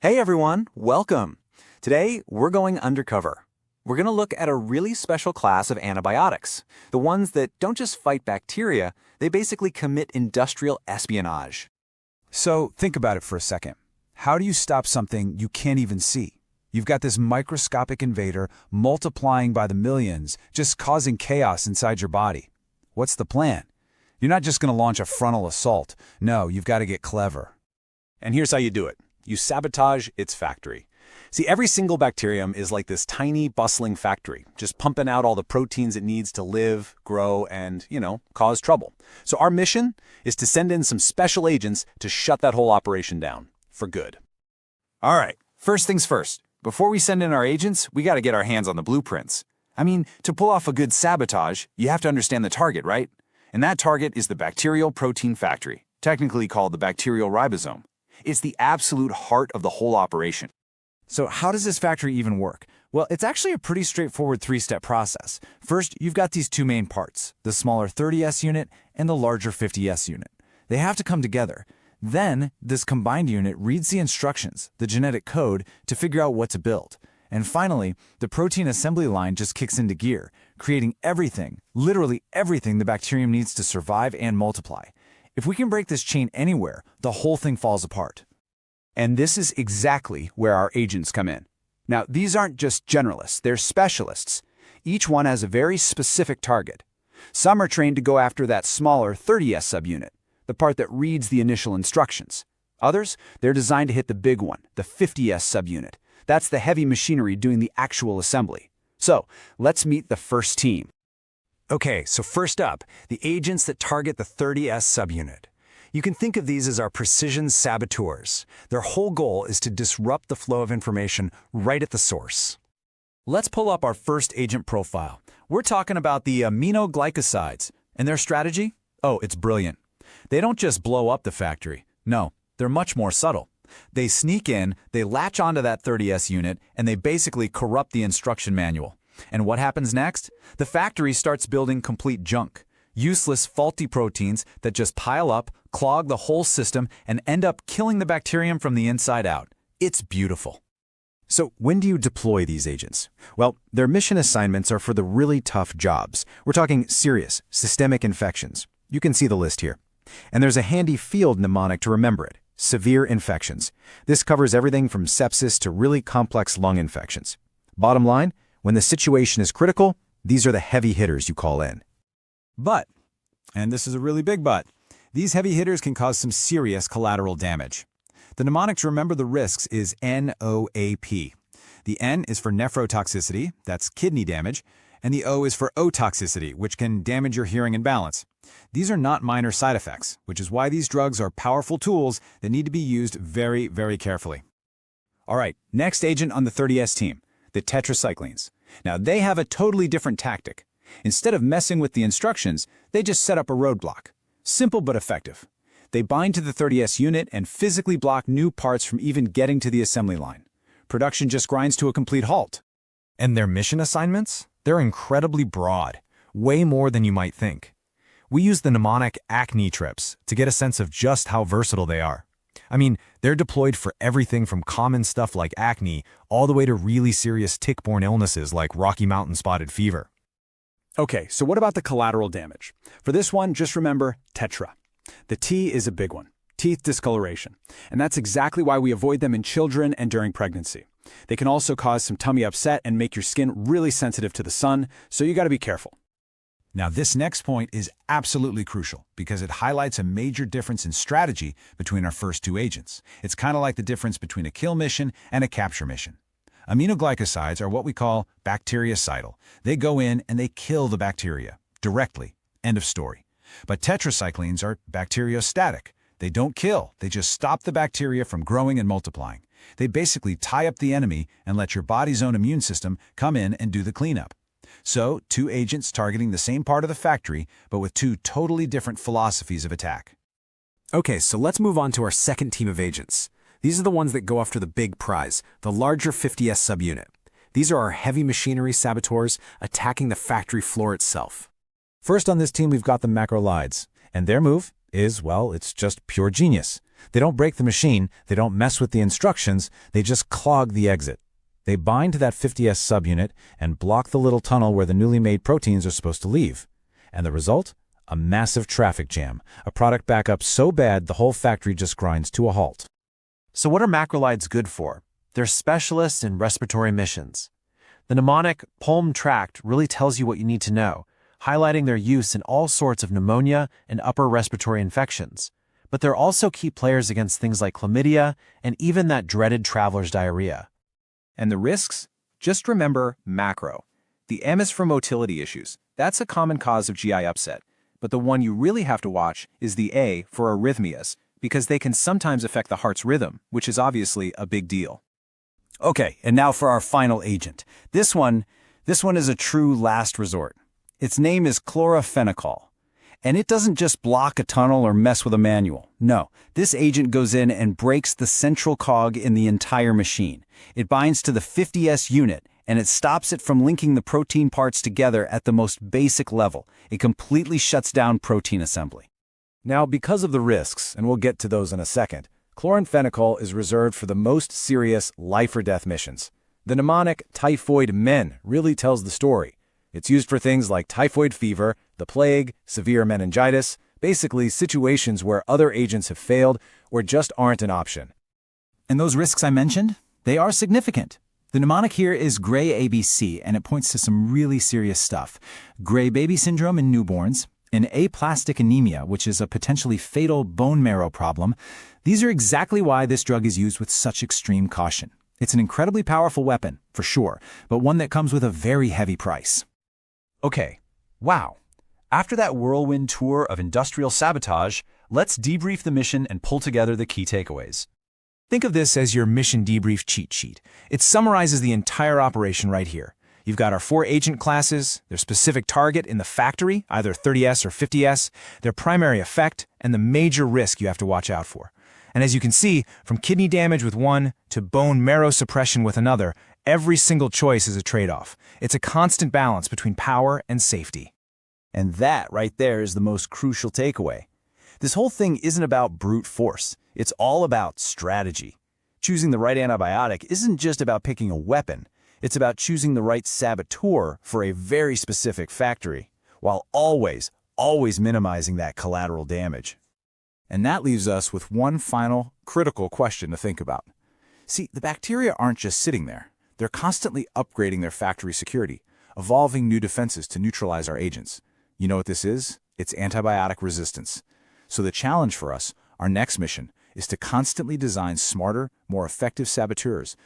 Hey everyone, welcome. Today, we're going undercover. We're going to look at a really special class of antibiotics, the ones that don't just fight bacteria, they basically commit industrial espionage. So think about it for a second. How do you stop something you can't even see? You've got this microscopic invader multiplying by the millions, just causing chaos inside your body. What's the plan? You're not just going to launch a frontal assault. No, you've got to get clever. And here's how you do it. You sabotage its factory. See, every single bacterium is like this tiny, bustling factory, just pumping out all the proteins it needs to live, grow, and, cause trouble. So our mission is to send in some special agents to shut that whole operation down, for good. All right, first things first. Before we send in our agents, we got to get our hands on the blueprints. To pull off a good sabotage, you have to understand the target, right? And that target is the bacterial protein factory, technically called the bacterial ribosome. It's the absolute heart of the whole operation. So how does this factory even work? Well, it's actually a pretty straightforward three-step process. First, you've got these two main parts, the smaller 30S unit and the larger 50S unit. They have to come together. Then, this combined unit reads the instructions, the genetic code, to figure out what to build. And finally, the protein assembly line just kicks into gear, creating everything, literally everything the bacterium needs to survive and multiply. If we can break this chain anywhere, the whole thing falls apart. And this is exactly where our agents come in. Now, these aren't just generalists, they're specialists. Each one has a very specific target. Some are trained to go after that smaller 30S subunit, the part that reads the initial instructions. Others, they're designed to hit the big one, the 50S subunit. That's the heavy machinery doing the actual assembly. So, let's meet the first team. Okay, so first up, the agents that target the 30S subunit. You can think of these as our precision saboteurs. Their whole goal is to disrupt the flow of information right at the source. Let's pull up our first agent profile. We're talking about the Aminoglycosides. And their strategy? Oh, it's brilliant. They don't just blow up the factory. No, they're much more subtle. They sneak in, they latch onto that 30S unit, and they basically corrupt the instruction manual. And what happens next? The factory starts building complete junk. Useless, faulty proteins that just pile up, clog the whole system, and end up killing the bacterium from the inside out. It's beautiful. So when do you deploy these agents? Well, their mission assignments are for the really tough jobs. We're talking serious, systemic infections. You can see the list here. And there's a handy field mnemonic to remember it. Severe infections. This covers everything from sepsis to really complex lung infections. Bottom line, when the situation is critical, these are the heavy hitters you call in. But, and this is a really big but, these heavy hitters can cause some serious collateral damage. The mnemonic to remember the risks is NOAP. The N is for nephrotoxicity, that's kidney damage, and the O is for otoxicity, which can damage your hearing and balance. These are not minor side effects, which is why these drugs are powerful tools that need to be used very, very carefully. All right, next agent on the 30S team, the Tetracyclines. Now, they have a totally different tactic. Instead of messing with the instructions, they just set up a roadblock. Simple but effective. They bind to the 30S unit and physically block new parts from even getting to the assembly line. Production just grinds to a complete halt. And their mission assignments? They're incredibly broad, way more than you might think. We use the mnemonic acne trips to get a sense of just how versatile they are. They're deployed for everything from common stuff like acne all the way to really serious tick-borne illnesses like Rocky Mountain spotted fever. Okay, so what about the collateral damage? For this one, just remember tetra. The T is a big one, teeth discoloration. And that's exactly why we avoid them in children and during pregnancy. They can also cause some tummy upset and make your skin really sensitive to the sun, so you gotta be careful. Now, this next point is absolutely crucial because it highlights a major difference in strategy between our first two agents. It's kind of like the difference between a kill mission and a capture mission. Aminoglycosides are what we call bactericidal. They go in and they kill the bacteria directly. End of story. But tetracyclines are bacteriostatic. They don't kill. They just stop the bacteria from growing and multiplying. They basically tie up the enemy and let your body's own immune system come in and do the cleanup. So, two agents targeting the same part of the factory, but with two totally different philosophies of attack. Okay, so let's move on to our second team of agents. These are the ones that go after the big prize, the larger 50S subunit. These are our heavy machinery saboteurs attacking the factory floor itself. First on this team, we've got the Macrolides, and their move is, well, it's just pure genius. They don't break the machine, they don't mess with the instructions, they just clog the exit. They bind to that 50S subunit and block the little tunnel where the newly made proteins are supposed to leave. And the result? A massive traffic jam, a product backup so bad the whole factory just grinds to a halt. So what are macrolides good for? They're specialists in respiratory missions. The mnemonic Pulm Tract really tells you what you need to know, highlighting their use in all sorts of pneumonia and upper respiratory infections. But they're also key players against things like chlamydia and even that dreaded traveler's diarrhea. And the risks? Just remember macro. The M is for motility issues. That's a common cause of GI upset. But the one you really have to watch is the A for arrhythmias, because they can sometimes affect the heart's rhythm, which is obviously a big deal. Okay, and now for our final agent. This one is a true last resort. Its name is Chloramphenicol. And it doesn't just block a tunnel or mess with a manual. No, this agent goes in and breaks the central cog in the entire machine. It binds to the 50S unit, and it stops it from linking the protein parts together at the most basic level. It completely shuts down protein assembly. Now, because of the risks, and we'll get to those in a second, chloramphenicol is reserved for the most serious life-or-death missions. The mnemonic typhoid men really tells the story. It's used for things like typhoid fever, the plague, severe meningitis, basically situations where other agents have failed or just aren't an option. And those risks I mentioned, they are significant. The mnemonic here is gray ABC, and it points to some really serious stuff. Gray baby syndrome in newborns, and aplastic anemia, which is a potentially fatal bone marrow problem. These are exactly why this drug is used with such extreme caution. It's an incredibly powerful weapon, for sure, but one that comes with a very heavy price. Okay, wow. After that whirlwind tour of industrial sabotage, let's debrief the mission and pull together the key takeaways. Think of this as your mission debrief cheat sheet. It summarizes the entire operation right here. You've got our 4 agent classes, their specific target in the factory, either 30S or 50S, their primary effect, and the major risk you have to watch out for. And as you can see, from kidney damage with one to bone marrow suppression with another, every single choice is a trade-off. It's a constant balance between power and safety. And that right there is the most crucial takeaway. This whole thing isn't about brute force. It's all about strategy. Choosing the right antibiotic isn't just about picking a weapon. It's about choosing the right saboteur for a very specific factory, while always minimizing that collateral damage. And that leaves us with one final, critical question to think about. See, the bacteria aren't just sitting there. They're constantly upgrading their factory security, evolving new defenses to neutralize our agents. You know what this is? It's antibiotic resistance. So the challenge for us, our next mission, is to constantly design smarter, more effective saboteurs